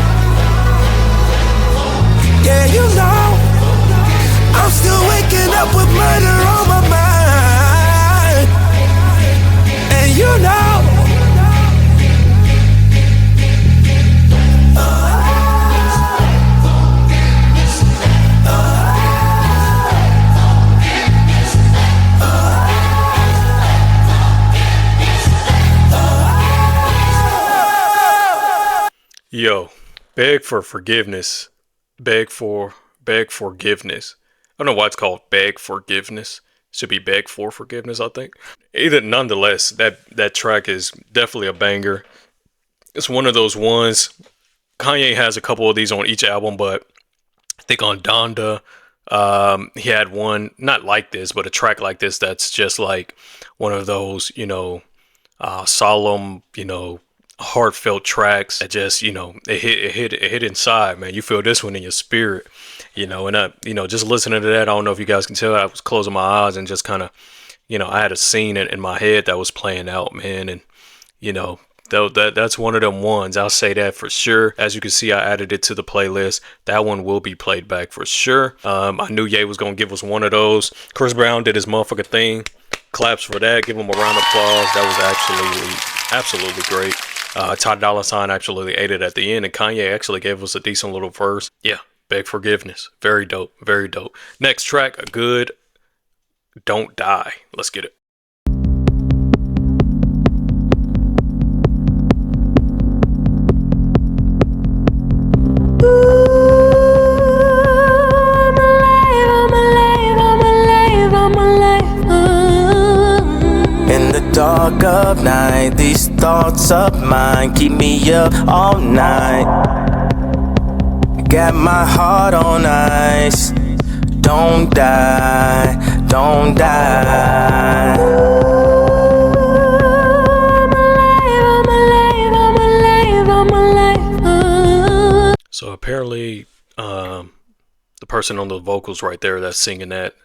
S3: Yeah, you know I'm still waking up with murder on my mind. And you know
S2: Yo, beg for forgiveness. Beg for forgiveness. I don't know why it's called beg forgiveness. Should be beg for forgiveness, I think. Either, nonetheless, that track is definitely a banger. It's one of those ones. Kanye has a couple of these on each album, but I think on Donda, he had one not like this, but a track like this that's just like one of those, solemn, heartfelt tracks that just, it hit inside, man. You feel this one in your spirit, and just listening to that, I don't know if you guys can tell, I was closing my eyes and just kind of, I had a scene in my head that was playing out, man. And, that's one of them ones. I'll say that for sure. As you can see, I added it to the playlist. That one will be played back for sure. I knew Ye was going to give us one of those. Chris Brown did his motherfucking thing. Claps for that. Give him a round of applause. That was absolutely great. Ty Dolla $ign actually ate it at the end, and Kanye actually gave us a decent little verse. Yeah, beg forgiveness. Very dope. Very dope. Next track, a good Don't Die. Let's get it.
S3: In the dark of night, these thoughts of mine keep me up all night. Got my heart on ice. Don't die, don't die.
S2: So apparently, the person on the vocals right there that's singing that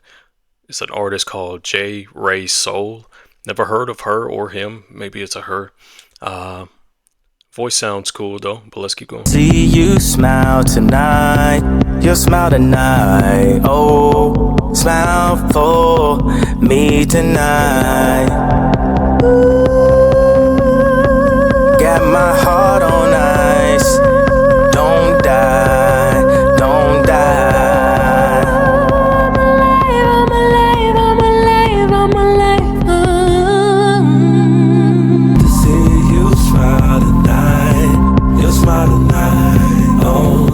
S2: is an artist called J. Ray Soul. Never heard of her or him. Maybe it's a her. Voice sounds cool though, but let's keep going.
S3: See you smile tonight. You'll smile tonight. Oh, smile for me tonight. Got my heart on ice. Don't die, don't die. To see you smile tonight, you'll smile tonight. Oh,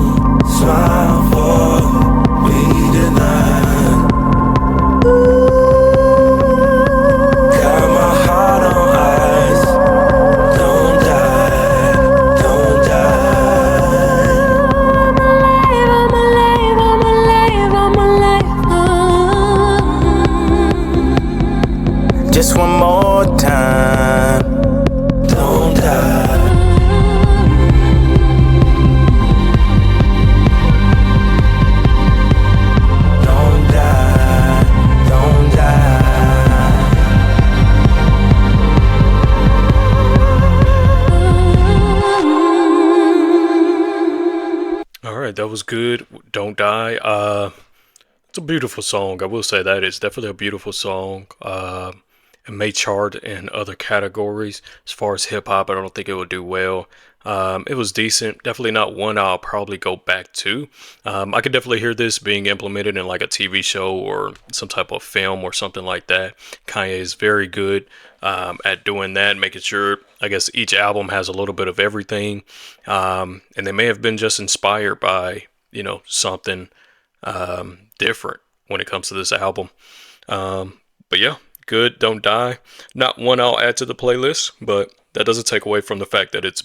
S3: smile for me tonight. Got my heart on ice. Don't die, just one more time. Don't die. Don't die. Don't die.
S2: All right, that was good. Don't Die. It's a beautiful song. I will say that it's definitely a beautiful song. It may chart in other categories. As far as hip hop, I don't think it would do well. It was decent. Definitely not one I'll probably go back to. I could definitely hear this being implemented in like a TV show or some type of film or something like that. Kanye is very good at doing that, making sure, I guess, each album has a little bit of everything. And they may have been just inspired by, you know, something different when it comes to this album. But yeah, good. Don't Die. Not one I'll add to the playlist, but that doesn't take away from the fact that it's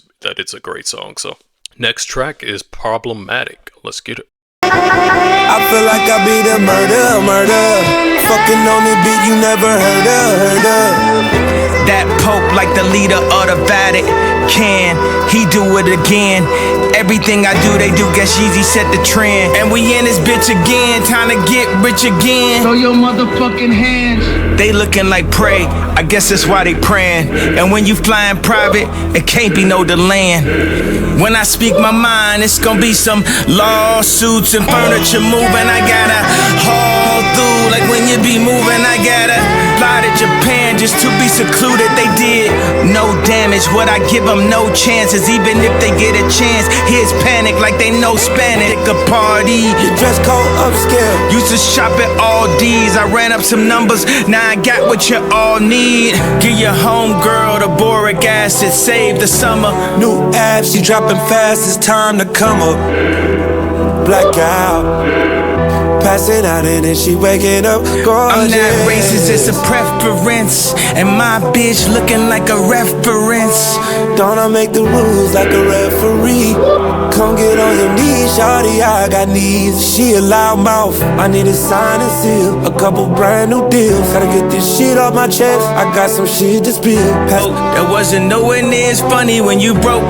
S2: a great song. So next track is Problematic. Let's get it.
S13: I feel like I be the murder. Fucking on the beat you never heard of.
S3: That Pope like the leader of the Vatican. He do it again. Everything I do, they do. Guess Yeezy set the trend. And we in this bitch again, time to get rich again.
S11: Throw your motherfucking hands.
S3: They looking like prey, I guess that's why they praying. And when you flying private, it can't be no delaying. When I speak my mind, it's gonna be some lawsuits and furniture moving. I gotta haul through, like when you be moving, I gotta fly to Japan just to be secluded. They did no damage, would I give them no chances? Even if they get a chance, here's panic like they know Spanish. A party,
S13: Your dress code upscale.
S3: used to shop at all D's. I ran up some numbers, now I got what you all need. Give your homegirl the boric acid, save the summer.
S13: New apps, she dropping fast, it's time to come up. Blackout. Passing out and then she waking up gorgeous.
S3: I'm not racist, it's a preference. And my bitch looking like a reference.
S13: Don't I make the rules like a referee? Come get on your knees, shawty, I got needs. She a loud mouth, I need a sign and seal. A couple brand new deals, gotta get this shit off my chest. I got some shit to spill.
S3: That wasn't nowhere near as funny when you broke,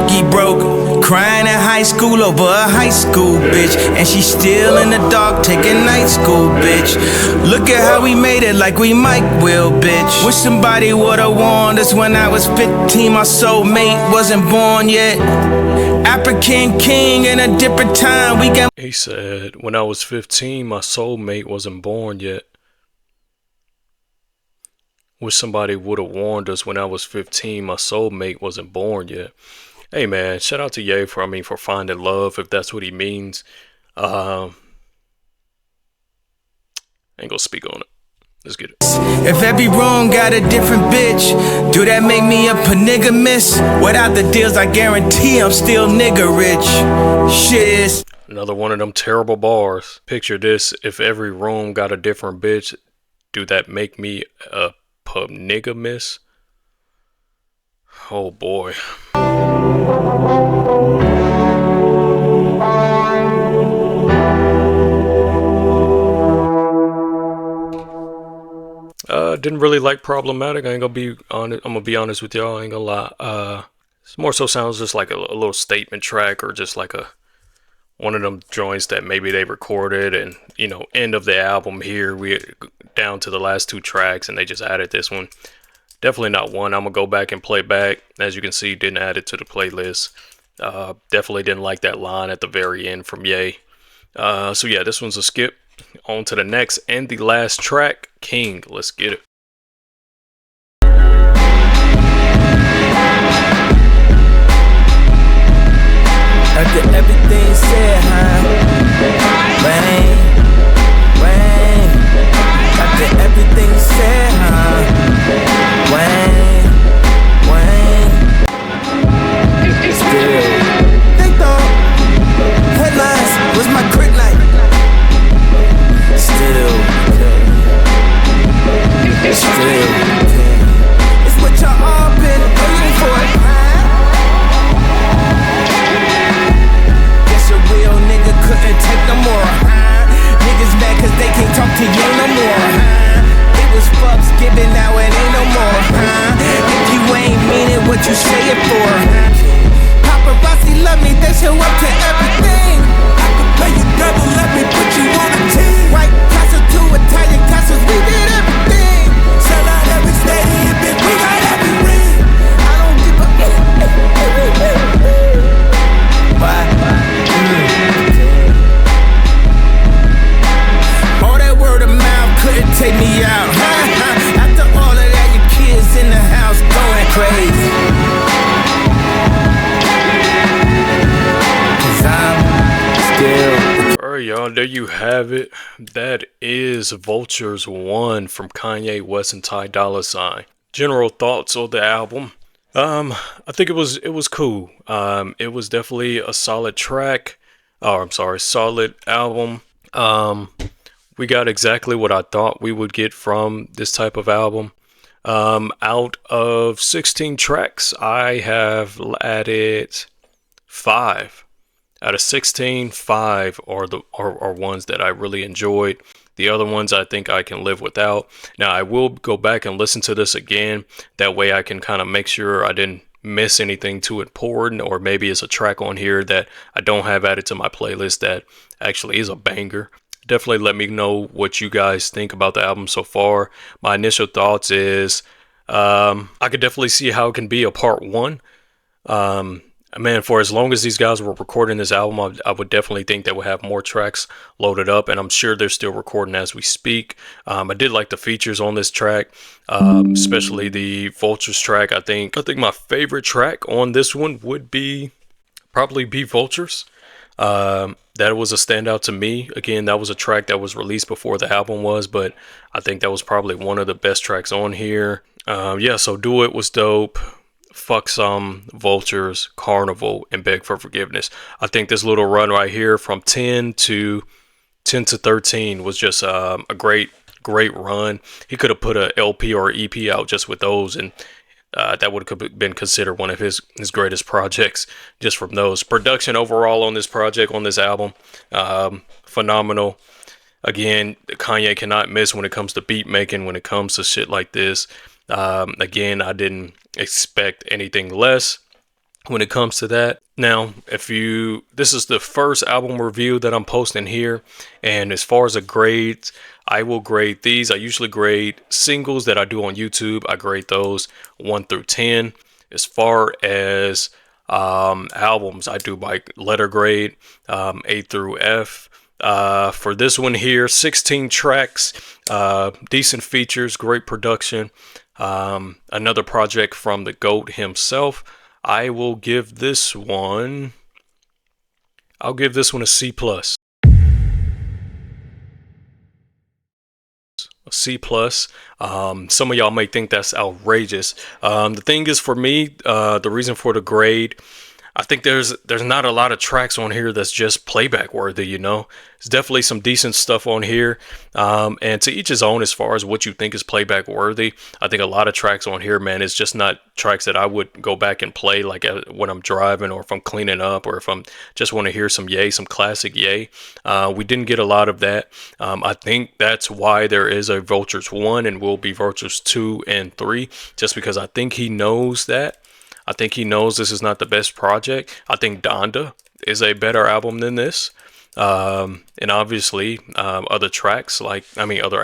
S3: crying in high school over a high school bitch. And she still in the dark taking night school, bitch. Look at how we made it like we Mike Will, bitch. Wish somebody would've warned us when I was 15. My soulmate wasn't born yet. African king in a different time. We got.
S2: He said, when I was 15, my soulmate wasn't born yet. Wish somebody would have warned us when I was 15, my soulmate wasn't born yet. Hey man, shout out to Ye for finding love, if that's what he means. I ain't gonna speak on it. Let's get it.
S3: If every room got a different bitch, do that make me a polygamist? Without the deals, I guarantee I'm still nigga rich. Shit.
S2: Another one of them terrible bars. Picture this, if every room got a different bitch, do that make me a polygamist? Oh boy. Didn't really like Problematic. I ain't gonna be honest. I'm gonna be honest with y'all. I ain't gonna lie. It more so sounds just like a little statement track, or just like one of them joints that maybe they recorded and, you know, end of the album here. We down to the last two tracks and they just added this one. Definitely not one I'm gonna go back and play back. As you can see, didn't add it to the playlist. Definitely didn't like that line at the very end from Ye. So yeah, this one's a skip. On to the next and the last track, King. Let's get it.
S3: After everything said, Wayne. After everything said, Wayne. Still, they thought headlines was my kryptonite. Still,
S2: there you have it. That is Vultures 1 from Kanye West and Ty Dolla $ign. General thoughts on the album. I think it was cool. It was definitely a solid track. Oh, I'm sorry, solid album. We got exactly what I thought we would get from this type of album. Out of 16 tracks, I have added 5. Out of 16, 5 are ones that I really enjoyed. The other ones I think I can live without. Now I will go back and listen to this again. That way I can kind of make sure I didn't miss anything too important, or maybe it's a track on here that I don't have added to my playlist that actually is a banger. Definitely let me know what you guys think about the album so far. My initial thoughts is I could definitely see how it can be a part 1. Man, for as long as these guys were recording this album, I would definitely think they would have more tracks loaded up, and I'm sure they're still recording as we speak. I did like the features on this track, especially the Vultures track. I think my favorite track on this one would probably be Vultures. That was a standout to me. Again, that was a track that was released before the album was, but I think that was probably one of the best tracks on here. Yeah, so Do It was dope. Fuck Some, Vultures, Carnival, and Beg for Forgiveness. I think this little run right here from 10 to 13 was just a great run. He could have put a LP or EP out just with those, and that would have been considered one of his greatest projects just from those. Production overall on this project, on this album, phenomenal. Again, Kanye cannot miss when it comes to beat making, when it comes to shit like this. Again, I didn't expect anything less when it comes to that. Now, this is the first album review that I'm posting here, and as far as a grade, I will grade these. I usually grade singles that I do on YouTube. I grade those 1 through 10. As far as albums, I do by letter grade, A through F. For this one here, 16 tracks, decent features, great production. Another project from the GOAT himself. I will give this one, a C+. A C+. Some of y'all may think that's outrageous. The thing is, for me, the reason for the grade, I think there's not a lot of tracks on here that's just playback worthy, you know. There's definitely some decent stuff on here. And to each his own as far as what you think is playback worthy. I think a lot of tracks on here, man, it's just not tracks that I would go back and play like when I'm driving, or if I'm cleaning up, or if I'm just want to hear some classic Ye. We didn't get a lot of that. I think that's why there is a Vultures 1 and will be Vultures 2 and 3, just because I think he knows that. I think he knows this is not the best project. I think Donda is a better album than this. And obviously, other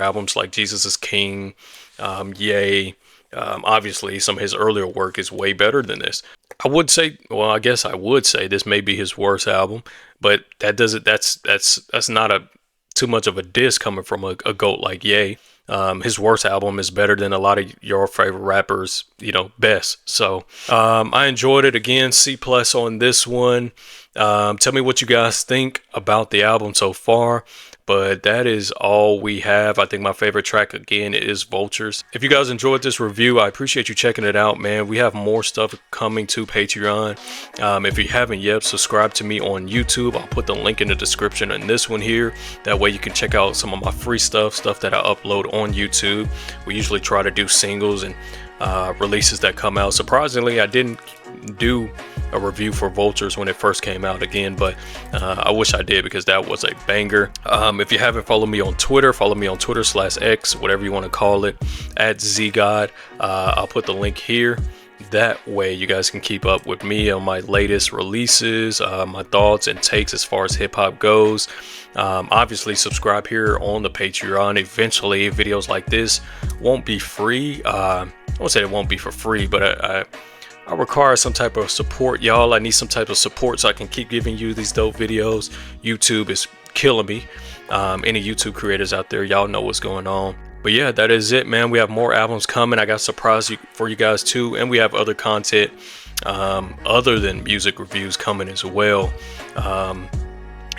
S2: albums like Jesus is King, Ye. Obviously, some of his earlier work is way better than this. I would say this may be his worst album, but that's not too much of a diss coming from a GOAT like Ye. His worst album is better than a lot of your favorite rappers, best. So I enjoyed it. Again, C+ on this one. Tell me what you guys think about the album so far. But that is all we have. I think my favorite track, again, is Vultures. If you guys enjoyed this review, I appreciate you checking it out, man. We have more stuff coming to Patreon. If you haven't yet, subscribe to me on YouTube. I'll put the link in the description on this one here. That way you can check out some of my free stuff that I upload on YouTube. We usually try to do singles and releases that come out. Surprisingly, I didn't do a review for Vultures when it first came out again, but I wish I did, because that was a banger. If you haven't followed me on Twitter, follow me on Twitter/X, whatever you want to call it, @ZGod. I'll put the link here. That way you guys can keep up with me on my latest releases, my thoughts and takes as far as hip-hop goes. Obviously subscribe here on the Patreon. Eventually videos like this won't be free. I won't say it won't be for free, but I require some type of support, y'all. I need some type of support so I can keep giving you these dope videos. YouTube is killing me. Any YouTube creators out there, y'all know what's going on. But yeah, that is it, man. We have more albums coming. I got a surprise for you guys too, and we have other content other than music reviews coming as well.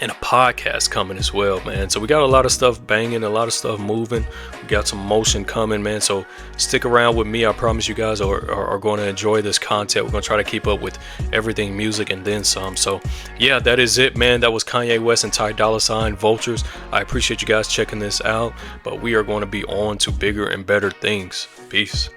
S2: and a podcast coming as well, man. So we got a lot of stuff banging, a lot of stuff moving. We got some motion coming, man. So stick around with me. I promise you guys are going to enjoy this content. We're going to try to keep up with everything music and then some. So yeah, that is it, man. That was Kanye West and Ty Dolla $ign, Vultures. I appreciate you guys checking this out, but we are going to be on to bigger and better things. Peace.